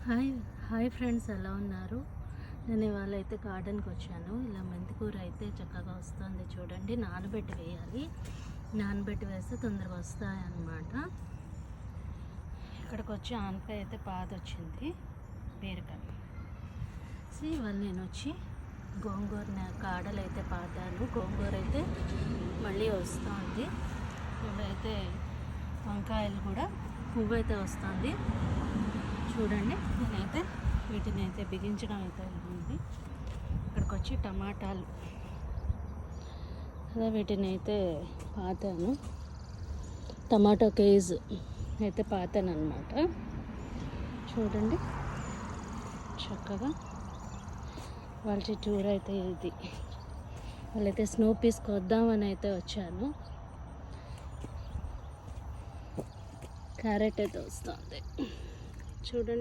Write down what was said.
Hi hi friends, ఎలా ఉన్నారు? నేను ఇవాళ అయితే గార్డెన్కి వచ్చాను. ఇలా మెంతికూర అయితే చక్కగా వస్తుంది చూడండి. నానబెట్టి వేయాలి, నానబెట్టి వేస్తే తొందరగా వస్తాయి అన్నమాట. ఇక్కడికి వచ్చి ఆనపకాయ అయితే పాత వచ్చింది, బీరకాయ. సో ఇవాళ నేను వచ్చి గోంగూర కాడలు అయితే పాతాను. గోంగూర అయితే మళ్ళీ వస్తుంది. ఇప్పుడైతే వంకాయలు కూడా పువ్వు అయితే వస్తుంది చూడండి. నేనైతే వీటిని అయితే బిగించడం అయితే ఉంది. ఇక్కడికి వచ్చి టమాటాలు అలా వీటిని అయితే పాతాను. టమాటో కేజ్ అయితే పాతాను అన్నమాట. చూడండి చక్కగా. వాళ్ళ టూర్ అయితే ఇది. వాళ్ళైతే స్నో పీస్ కొద్దామని అయితే వచ్చాను. క్యారెట్ అయితే వస్తుంది చూడండి.